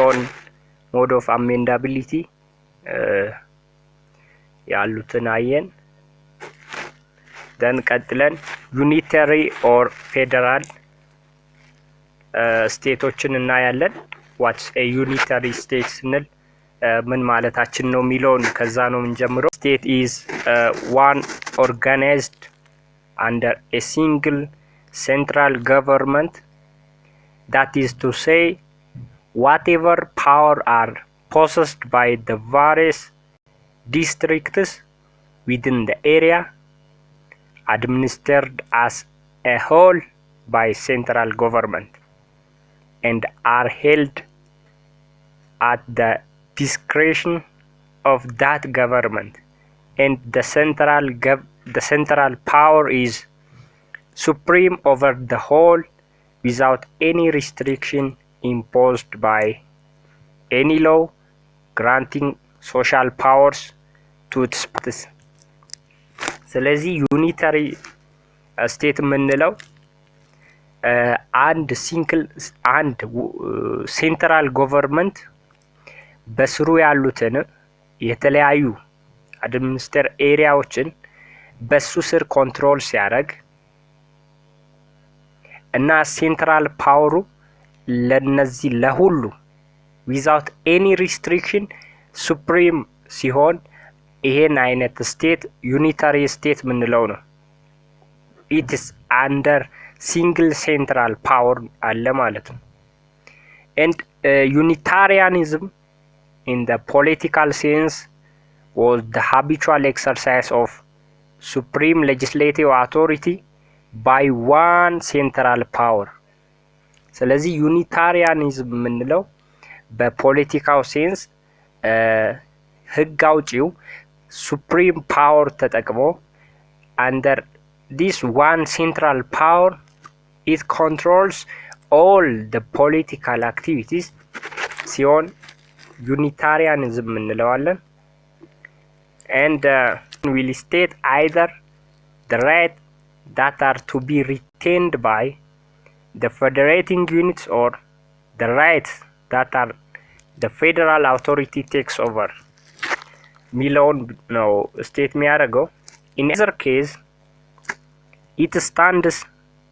on mode of amendability ያሉትን አየን then ቀጥለን unitary or federal ስቴቶችን እናያለን what's a unitary state ስንል ምን ማለታችን ነው የሚለውን ከዛ ነው የምንጀምረው state is one organized under a single central government that is to say whatever power are possessed by the various districts within the area administered as a whole by central government and are held at the discretion of that government and the central power is supreme over the whole without any restriction imposed by any law granting social powers to its parties. ስለዚህ ዩኒታሪ ስቴት የምንለው አንድ ሴንትራል ገቨርንመንት በስሩ ያሉትን የተለያዩ አድሚኒስትሬቲቭ ኤሪያዎችን በሱ ስር ኮንትሮል ሲያደርግ እና ሴንትራል ፓወሩ ለነዚህ ለሁሉ without any restriction supreme ሲሆን ይሄን አይነት ስቴት ዩኒታሪ ስቴት ምንለው ነው it is under single central power አለ ማለት ነው and unitarianism in the political sense was the habitual exercise of supreme legislative authority by one central power ስለዚህ ዩኒታሪያኒዝም ምንለው በፖለቲካው ሴንስ ህግ አውጪው supreme power ተጠቅሞ under this one central power it controls all the political activities ሲሆን ዩኒታሪያኒዝም እንለዋለን and will state either the right that are to be retained by the federating units or the rights that are the federal authority takes over ሚለውን ነው ስቴት የሚያደርገው in either case it stands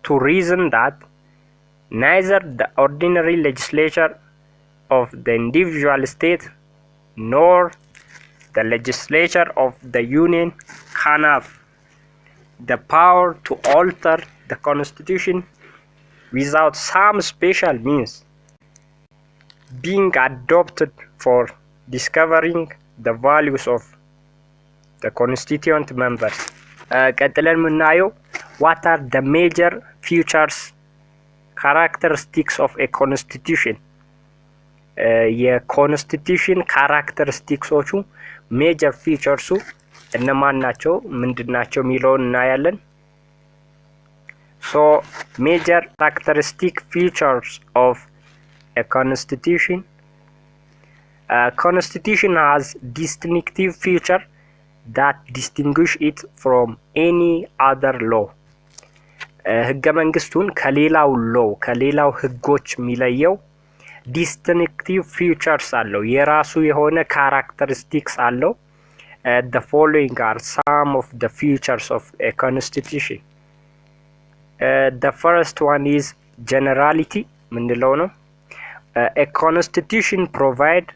to reason that neither the ordinary legislature of the individual state nor the legislature of the union can have the power to alter the constitution without some special means being adopted for discovering the values of the constituent members. ቀጥለን የምናየው what are the major features characteristics of a constitution የኮንስቲቱሽን ካራክተሪስቲክሶቹ ሜጀር ፊቸርሱ እነማን ናቸው ምንድናቸው የሚለውን እናያለን so major characteristic features of a constitution constitution has distinctive feature that distinguish it from any other law ህገ መንግስቱን ከሌላው ህጎች የሚለየው distinctive features አለው የራሱ የሆነ characteristics አለው the following are some of the features of a constitution the first one is generality ምንድነው ነው a constitution provide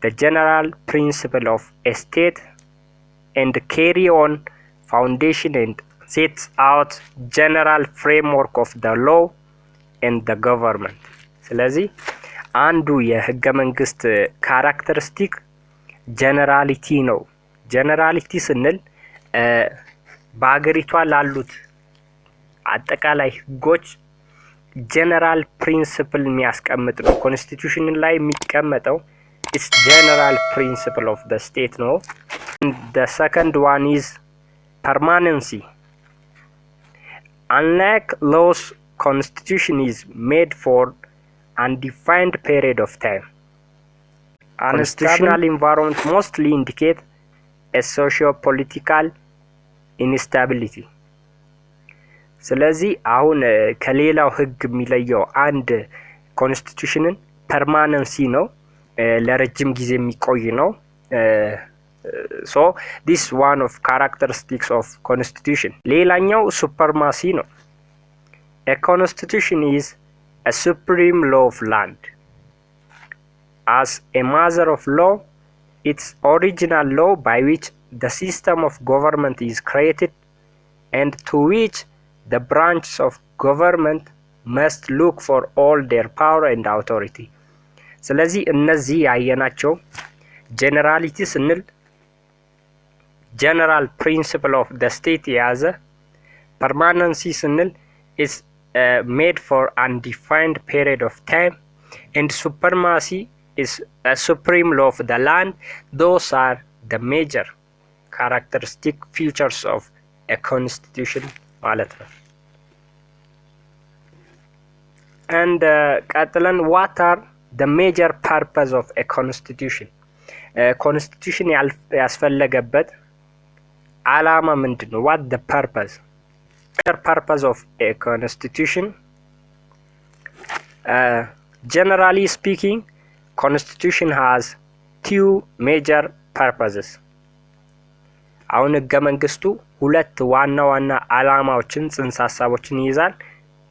the general principle of a state and carry on foundation and sets out general framework of the law and the government ስለዚህ አንዱ የህገ መንግስት ካራክተሪስቲክ ጀነራሊቲ ነው ጀነራሊቲ ስንል በአገሪቷ ላሉት አጠቃላይ ህጎች ጀነራል ፕሪንሲፕል የሚያስቀምጥ ነው ኮንስቲቱሽን ላይ የሚቀመጠው is general principle of the state no and the second one is permanency unlike laws constitution is made for undefined period of time constitutional environment mostly indicate a socio-political instability ስለዚህ አሁን ከሌላው ህግ የሚለየው አንድ ኮንስቲቱሽንን ፐርማነንሲ ነው ለረጅም ጊዜ የሚቆይ ነው። so this one of characteristics of constitution። ሌላኛው ሱፐርማሲ ነው። a constitution is a supreme law of land. As a mother of law, its original law by which the system of government is created and to which the branches of government must look for all their power and authority። ስለዚህ እነዚህ ያየናቸው ጀነራሊቲ ስንል general principle of the state የያዘ፣ permanency ስንል is made for undefined period of time, and supremacy is a supreme law of the land. Those are the major characteristic features of a constitution ማለት ነው። and ቀጥለን what are the major purpose of a constitution? constitution ያስፈለገበት ዓላማ ምንድነው? what the purpose of a constitution? generally speaking, constitution has two major purposes. አሁን ህገ መንግስቱ ሁለት ዋና ዋና ዓላማዎችን ጽንሰ ሐሳቦችን ይይዛል።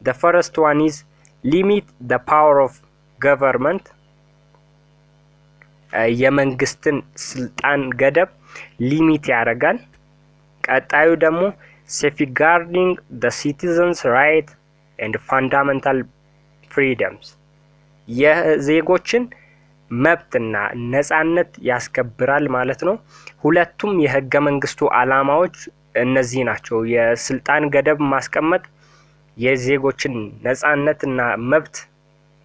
the first one is limit the power of government። የመንግስትን ስልጣን ገደብ ሊሚት ያደርጋል። ቀጣዩ ደግሞ safeguarding the citizens' right and fundamental freedoms። የዜጎችን መብትና ነጻነት ያስከብራል ማለት ነው። ሁለቱም የህገ መንግስቱ ዓላማዎች እነዚህ ናቸው። የስልጣን ገደብ ማስቀመጥ፣ የዜጎችን ነጻነትና መብት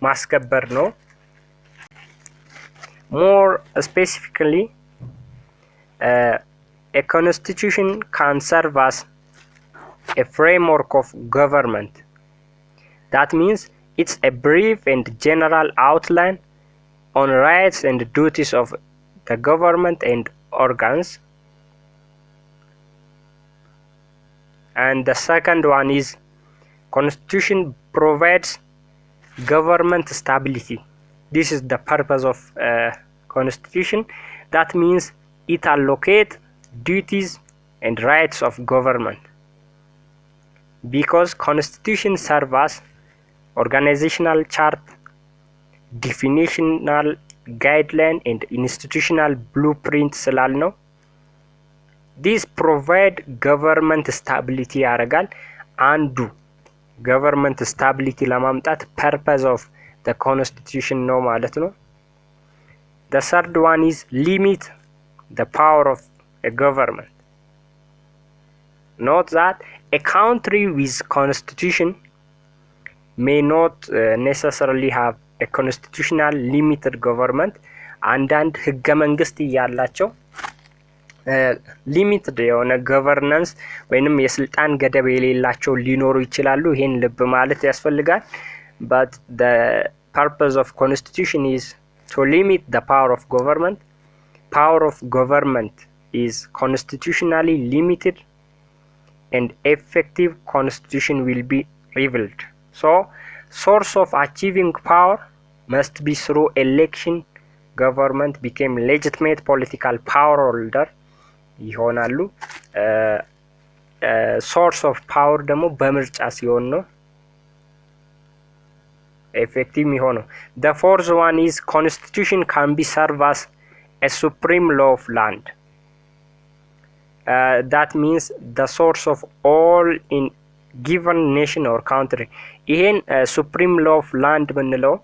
ማስከበር ነው። more specifically, a constitution can serve as a framework of government. That means it's a brief and general outline on rights and duties of the government and organs. And the second one is constitution provides government stability. This is the purpose of constitution. That means it allocates duties and rights of government. Because constitution serves as organizational chart, definitional guideline and institutional blueprint ስላልነው this provide government stability ያደርጋል። አንዱ government stability ለማምጣት purpose of the constitution ነው ማለት ነው። the third one is limit the power of a government. Note that a country with constitution may not necessarily have a constitutional limited government. አንዳንድ ህገ መንግስት ያላቸው ሊሚትድ የሆነ ገቨርናንስ ወይንም የስልጣን ገደብ የሌላቸው ሊኖሩ ይችላሉ። ይሄን ልብ ማለት ያስፈልጋል። but the purpose of constitution is to limit the power of government. Power of government is constitutionally limited and effective constitution will be revealed. So source of achieving power must be through election. Government became legitimate political power holder ይሆናሉ። source of power ደግሞ በምርጫ ሲሆን ነው effective የሚሆነው። the fourth one is constitution can be served as a supreme law of land. that means the source of all in given nation or country. ይሄን supreme law of land ብንለው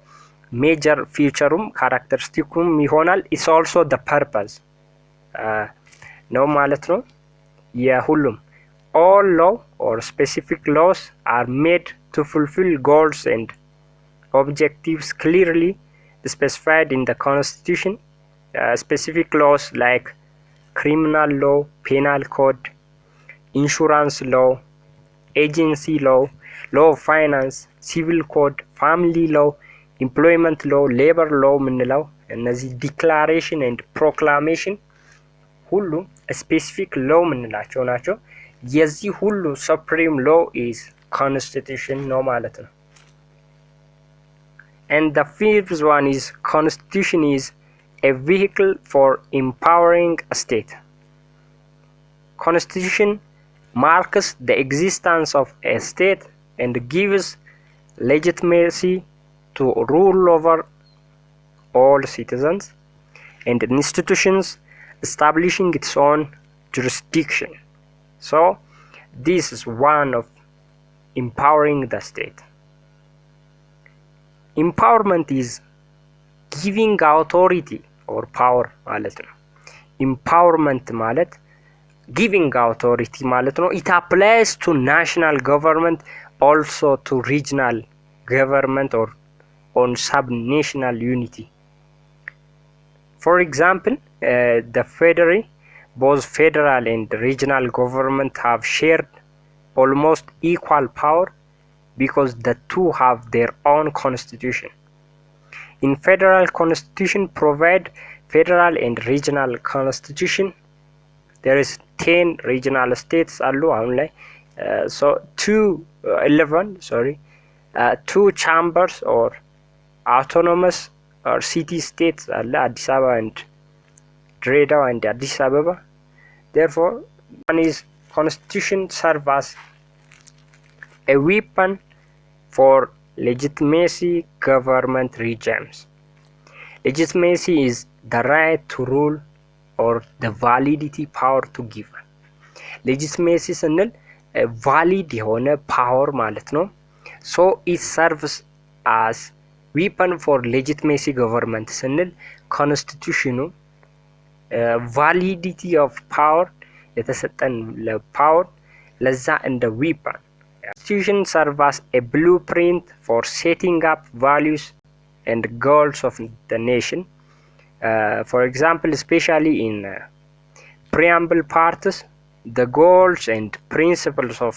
ሜጀር ፊቸሩም ካራክተሪስቲኩም ይሆናል። it's also the purpose ነው ማለት ነው። የሁሉም all law or specific laws are made to fulfill goals and objectives clearly specified in the constitution. Specific laws like criminal law, penal code, insurance law, agency law, law of finance, civil code, family law, employment law, labor law ምንለው እነዚህ declaration and proclamation ሁሉ specific law ምንላቸው ናቸው። የዚህ ሁሉ supreme law is constitution ነው ማለት ነው። and the fifth one is constitution is a vehicle for empowering a state. Constitution marks the existence of a state and gives legitimacy to rule over all citizens and institutions, establishing its own jurisdiction. So this is one of empowering the state. Empowerment is giving authority or power ማለት ነው። Empowerment ማለት giving authority ማለት ነው። It applies to national government, also to regional government or on sub-national unity. For example, both federal and regional government have shared almost equal power because the two have their own constitution. In federal constitution provide federal and regional constitution. There is 10 regional states አሉ አሁን ላይ so 2 chambers or autonomous or city states አለ አዲስ አበባ and ድሬዳዋ and አዲስ አበባ. Therefore one is constitution serve as a weapon for legitimacy government regimes. Legitimacy is the right to rule or the validity power to give. Legitimacy ስንል valid የሆነ power ማለት ነው. So it serves as weapon for legitimacy government ስንል constitution validity of power የተሰጠን ለpower ለዛ እንደ weapon. Constitution serves as a blueprint for setting up values and goals of the nation. For example, especially in preamble parts, the goals and principles of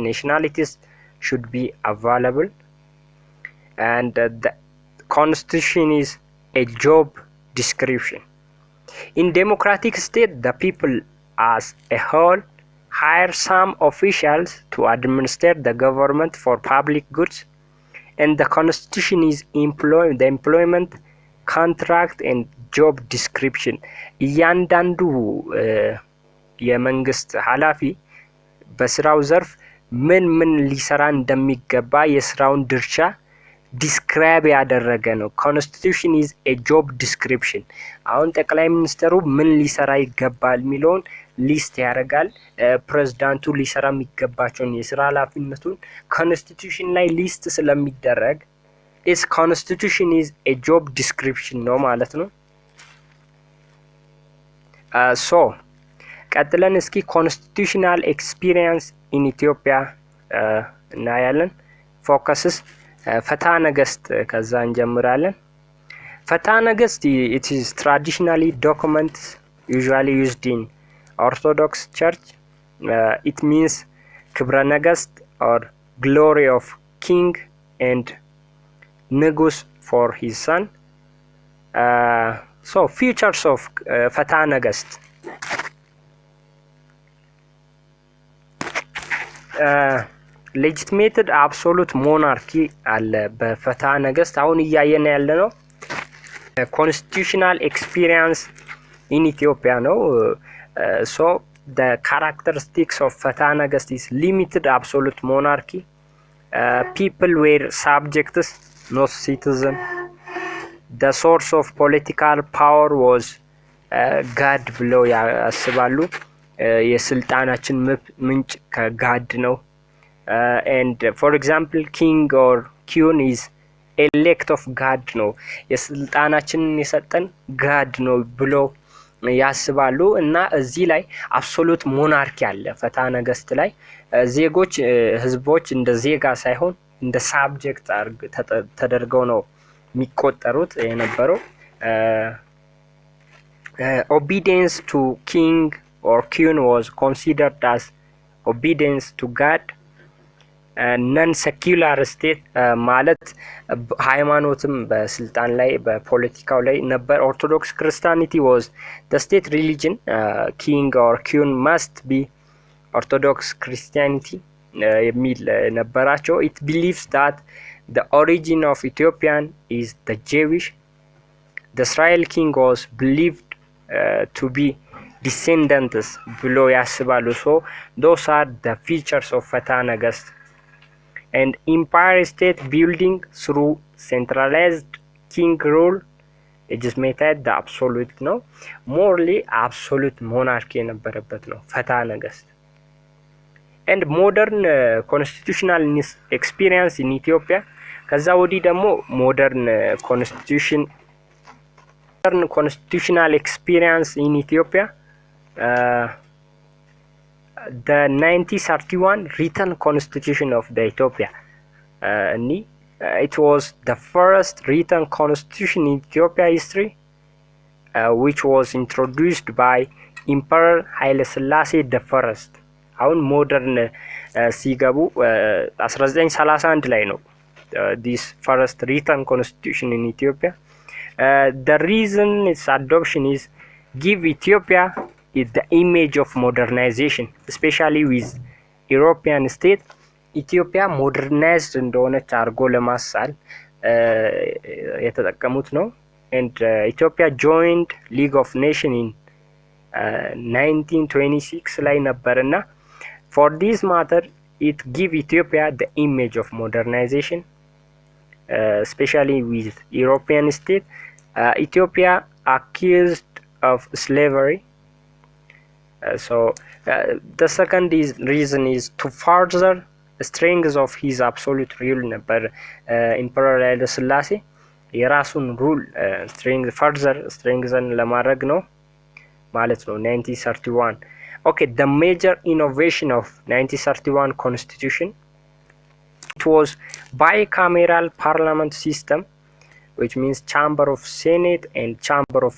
nationalities should be available, and the constitution is a job description. In democratic state, the people as a whole hire some officials to administer the government for public goods, and the constitution is the employment contract and job description. እያንዳንዱ የመንግስት ኃላፊ በስራው ዘርፍ ምን ሊሰራ እንደሚገባ የስራውን ድርሻ ዲስክራይብ ያደረገ ነው። ኮንስቲቱሽን ኢዝ ኤ ጆብ ዲስክሪፕሽን። አሁን ጠቅላይ ሚኒስትሩ ምን ሊሰራ ይገባል የሚለውን ሊስት ያደርጋል። ፕሬዝዳንቱ ሊሰራ የሚገባቸውን የስራ ኃላፊነቱን ኮንስቲቱሽን ላይ ሊስት ስለሚደረግ is constitution is a job description ነው ማለት ነው። so ቀጥለን እስኪ constitutional experience in Ethiopia እናያለን። ፎከስስ ፍትሐ ነገሥት ከዛ እንጀምራለን። ፍትሐ ነገሥት it is traditionally documents usually used in Orthodox Church. It means ክብረ ነገሥት or glory of king and ንጉስ for his son. So features of ፍትሐ ነገሥት legitimated absolute monarchy አለ በፍትሐ ነገሥት አሁን እያየን ያለ ነው። constitutional experience in Ethiopia ነው። so the characteristics of ፍትሐ ነገሥት is limited absolute monarchy. People were subjects, not citizen. The source of political power was God ብለው ያስባሉ። የስልጣናችን ምንጭ ከጋድ ነው። and for example king or queen is elect of God ነው። የስልጣናችንን የሰጠን ጋድ ነው ብለው ያስባሉ። እና እዚህ ላይ አብሶሉት ሞናርኪ አለ ፍትሐ ነገሥት ላይ። ዜጎች ህዝቦች እንደ ዜጋ ሳይሆን እንደ ሳብጀክት ተደርገው ነው የሚቆጠሩት የነበረው። obedience to king or queen was considered as obedience to God. non-secular state ማለት ሃይማኖትም በስልጣን ላይ በፖለቲካው ላይ ነበር። Orthodox Christianity was the state religion. King or queen must be Orthodox Christianity የሚል ነበራቸው። It believes that the origin of Ethiopian is the Jewish. the Israel king was believed to be descendants ብሎ ያስባሉ። so those are the features of ፍትሐ ነገሥት and empire state building through centralized king rule it is made the absolute ነው morally absolute monarchy የነበረበት ነው ፍትሐ ነገሥት and modern constitutional experience in Ethiopia ከዛ ወዲህ ደግሞ modern constitutional experience in Ethiopia the 1931 written constitution of the Ethiopia it was the first written constitution in Ethiopia history which was introduced by Emperor Haile Selassie the First አሁን ሞደርን ሲገቡ 1931 ላይ ነው this first written constitution in Ethiopia the reason its adoption is give Ethiopia the image of modernization especially with European state Ethiopia modernized እንደሆነች አርጎ ለማሳል የተጠቀሙት ነው and Ethiopia joined League of Nations in 1926 ላይ ነበርና for this matter it give Ethiopia the image of modernization especially with European state Ethiopia accused of slavery so the second reason is to further strength of his absolute rule ነበር Emperor Haile Selassie የራሱን ሩል further strengthen ለማድረግ ነው ማለት ነው 1931 okay the major innovation of 1931 constitution it was bicameral parliament system which means chamber of senate and chamber of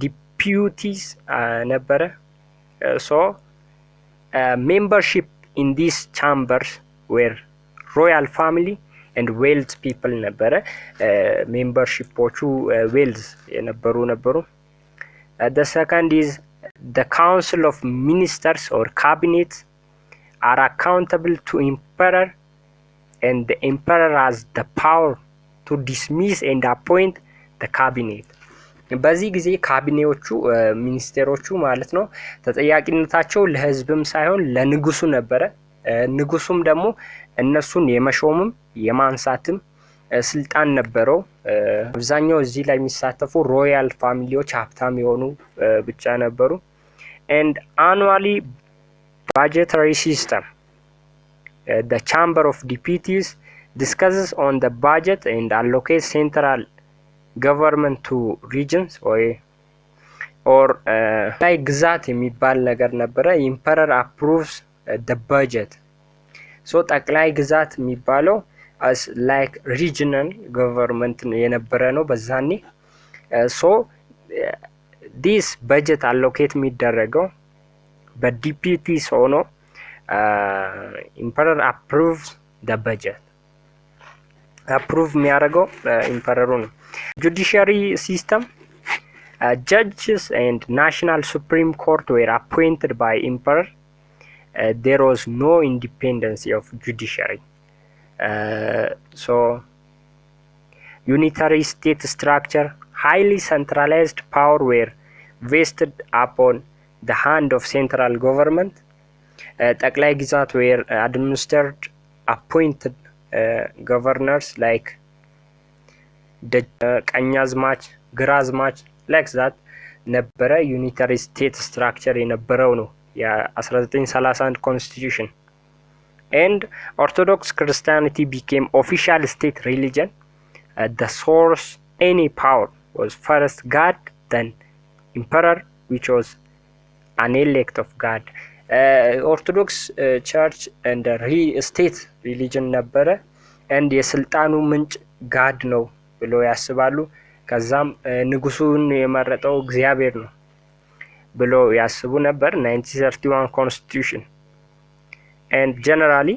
deputies ነበረ so membership in these chambers were royal family and wealth people ነበረ membershipዎቹ wealth ነበሩ the second is the council of ministers or cabinet are accountable to emperor and the emperor has the power to dismiss and appoint the cabinet በዚህ ጊዜ ካቢኔዎቹ ሚኒስቴሮቹ ማለት ነው ተጠያቂነታቸው ለህዝብም ሳይሆን ለንጉሱ ነበረ ንጉሱም ደግሞ እነሱን የመሾምም የማንሳትም ስልጣን ነበረው አብዛኛው እዚህ ላይ የሚሳተፉ ሮያል ፋሚሊዎች ሀብታም የሆኑ ብቻ ነበሩ and annually budgetary system the chamber of deputies discusses on the budget and allocates central government to regions or ላይ ግዛት የሚባል ነገር ነበረ emperor approves the budget so ጠቅላይ ግዛት የሚባለው as like regional government የነበረ ነው በዛኔ so this budget allocate የሚደረገው በዲፒቲስ ሆኖ emperor approves the budget approve የሚያደርገው emperor ነው judiciary system judges and national supreme court were appointed by emperor there was no independence of judiciary so unitary state structure highly centralized power were vested upon the hand of central government ጠቅላይ ግዛት were administered appointed governors like the ቀኛዝማች ግራዝማች like that ነበረ unitary state structure የነበረው ነው የ1931 constitution and Orthodox Christianity became official state religion the source any power was first God then emperor which was an elect of God Orthodox church and state religion ነበረ and የስልጣኑ ምንጭ God ነው ብሎ ያስባሉ ከዛም ንጉሱን የመረጠው እግዚአብሔር ነው ብሎ ያስቡ ነበር 1931 constitution and generally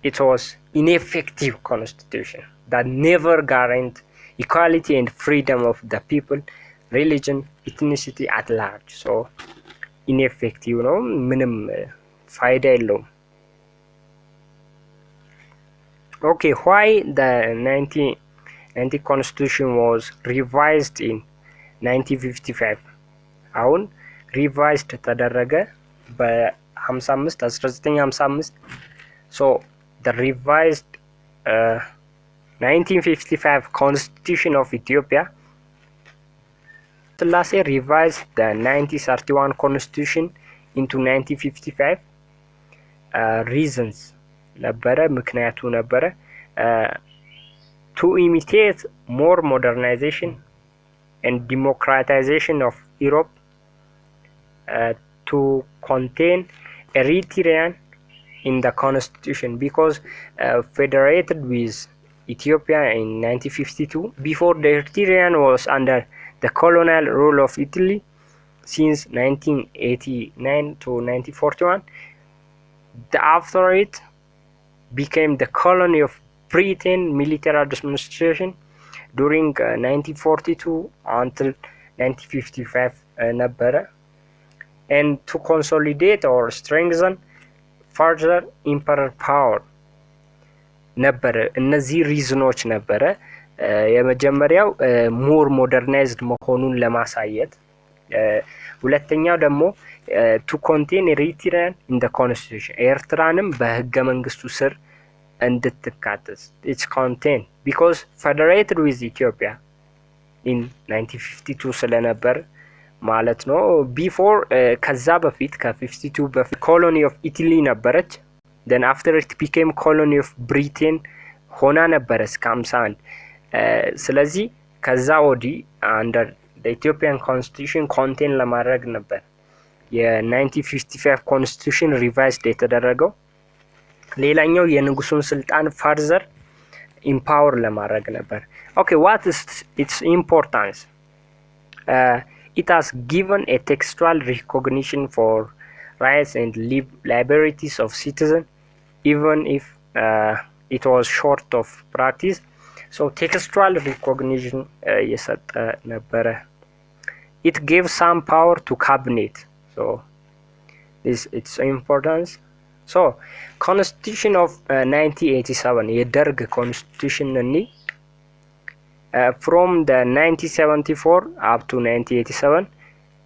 it was ineffective constitution that never guaranteed equality and freedom of the people religion ethnicity at large so ineffective ነው ምንም ፋይዳ የለውም okay why the 1990 constitution was revised in 1955 አሁን ሪቫይዝድ ተደረገ በ55 1955 so the revised 1955 Constitution of Ethiopia ስላሴ revised the 1931 Constitution into 1955 reasons ነበረ ምክንያቱ ነበረ to imitate more modernization and democratization of Europe to contain Eritrean in the constitution because federated with Ethiopia in 1952 before the Eritrean was under the colonial rule of Italy since 1989 to 1941 after it became the colony of Britain military administration during 1942 until 1955 ነበረ and to consolidate or strengthen further imperial power ነበረ እነዚህ ሪዝኖች ነበረ የመጀመሪያው ሞር ሞደርናይዝድ መሆኑን ለማሳየት ሁለተኛው ደግሞ to contain Eritrean in the constitution ኤርትራንም በህገ መንግስቱ ስር እንድትካተት it's contained because federated with Ethiopia in 1952 ስለነበር ማለት ነው before ከዛ በፊት ከ52 በፊት colony of Italy ነበረች then after it became colony of Britain ሆና ነበር እስከ 51 ስለዚህ ከዛ ወዲህ under the Ethiopian constitution contain ለማድረግ ነበር የ1955 constitution revised የተደረገው ሌላኛው የንጉሱን ስልጣን further empower ለማድረግ ነበር okay what is its importance it has given a textual recognition for rights and liberties of citizens even if it was short of practice so textual recognition የሰጠ ነበረ it gave some power to cabinet so this its importance so constitution of 1987 የደርግ constitution from the 1974 up to 1987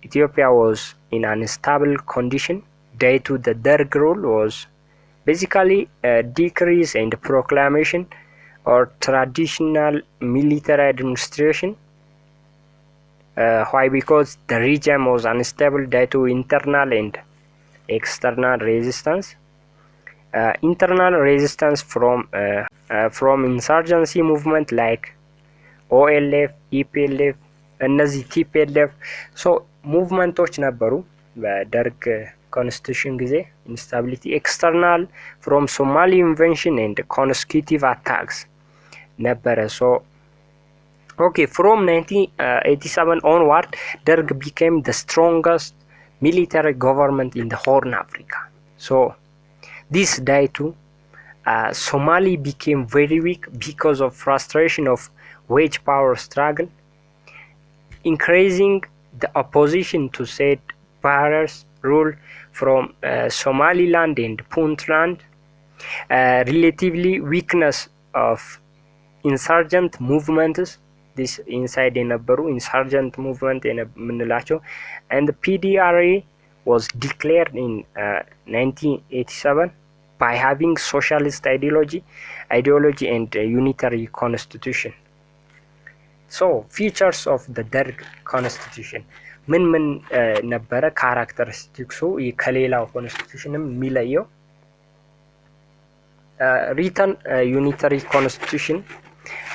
Ethiopia was in an unstable condition due to the Derg rule was basically decrease and proclamation or traditional military administration why because the regime was unstable due to internal and external resistance internal resistance from insurgency movement like OLF EPLF እነዚህ TPLF so movements ነበሩ በደርግ constitution ጊዜ instability external from Somali invasion and consecutive attacks ነበረ so okay from 1987 onward Derg became the strongest military government in the Horn Africa so this day too Somali became very weak because of frustration of wage power struggle increasing the opposition to said Barrer's rule from Somaliland and Puntland relatively weakness of insurgent movements this inside የነበሩ insurgent movement የምንላቸው and the PDRA was declared in 1987 by having socialist ideology and unitary constitution so features of the Derg constitution ምን ነበረ characteristics ከሌላው constitutionም የሚለየው written unitary constitution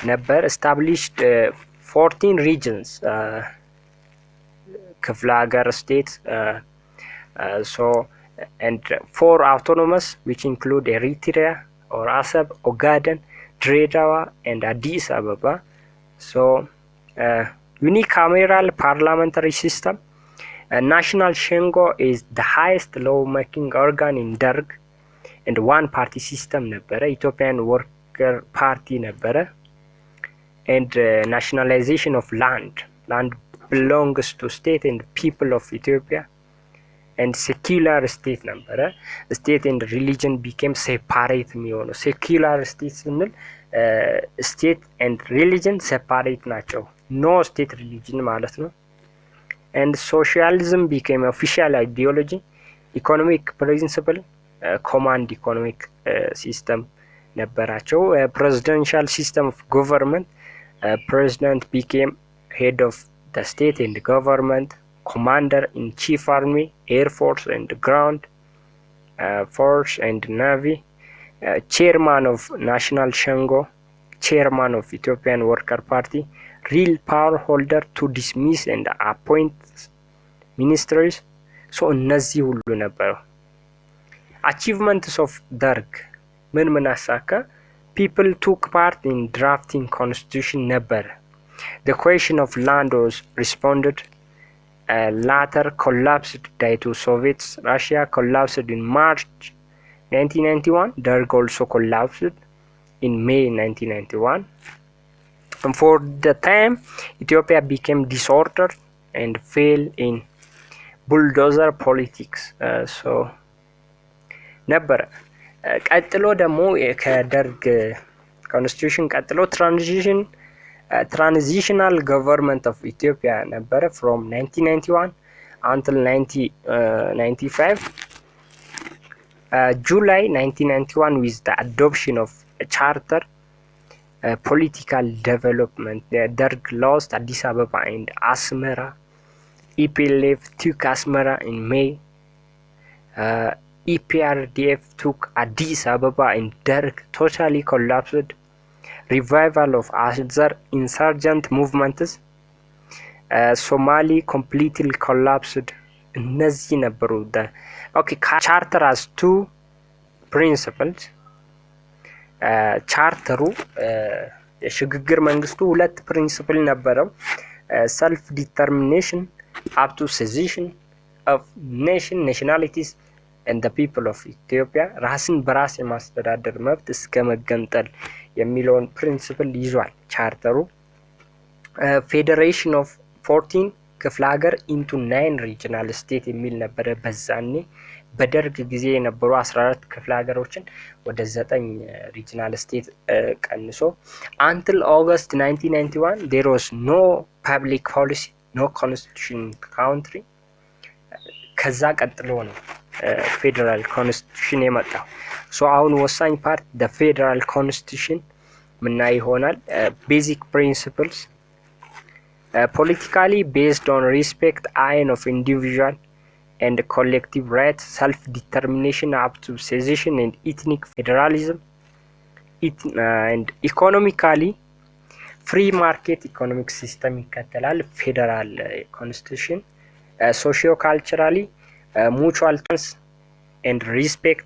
ነበር established 14 regions ክፍለ ሀገር states so and 4 autonomous which include Eritrea or Asab, Ogaden, Dredawa and Addis Ababa so unicameral parliamentary system national Shengo is the highest law-making organ in Derg and one party system ነበረ Ethiopian Worker Party ነበረ and nationalization of land belongs to state and people of Ethiopia and secular state ነበረ state and religion became separate የሚሆነው secular state ስንል state and religion separate ናቸው no state religion ማለት ነው and socialism became official ideology. Economic principle, command economic system ነበራቸው። presidential system of government, president became head of the state and government, commander in chief army, air force and ground force and navy, chairman of national shango, chairman of Ethiopian Worker Party, real power holder to dismiss and appoint ministers. So እነዚህ ሁሉ ነበሩ። achievements of ደርግ ምን አሳካ? people took part in drafting constitution ነበር። the question of land was responded. later collapsed due to Soviets. Russia collapsed in March 1991. Derg also collapsed in May 1991. And for the time, Ethiopia became disordered and fell in bulldozer politics. So ነበር። ቀጥሎ ደግሞ ከደርግ ኮንስቲቱሽን ቀጥሎ transitional government of Ethiopia ነበረ from 1991 until 1995. July 1991 with the adoption of a charter, political development. Derg lost Addis Ababa and Asmara. EPLF took Asmara in May. EPRDF took Addis Ababa and Derg totally collapsed. Revival of other insurgent movements. Somali completely collapsed. እነዚህ ነበሩ። okay, charter has two principles. ቻርተሩ የሽግግር መንግስቱ ሁለት ፕሪንሲፕል ነበረው። self determination up to secession of nationalities and the people of Ethiopia, ራስን በራስ የማስተዳደር መብት እስከ መገንጠል የሚለውን ፕሪንሲፕል ይዟል ቻርተሩ። ፌዴሬሽን ኦፍ 14 ክፍለ ሀገር ኢንቱ 9 ሪጅናል ስቴት የሚል ነበረ። በዛኔ በደርግ ጊዜ የነበሩ 14 ክፍለ ሀገሮችን ወደ 9 ሪጅናል ስቴት ቀንሶ until August 1991 there was no public policy, no constitution country. ከዛ ቀጥሎ ነው ፌደራል ኮንስቲቱሽን የመጣው። ሶ አሁን ወሳኝ ፓርት the federal constitution ምና ይሆናል። basic principles, politically based on respect of individual and collective rights, self-determination up to secession and ethnic federalism, and economically free market economic system ይከተላል federal constitution. Socio-culturally mutual trust and respect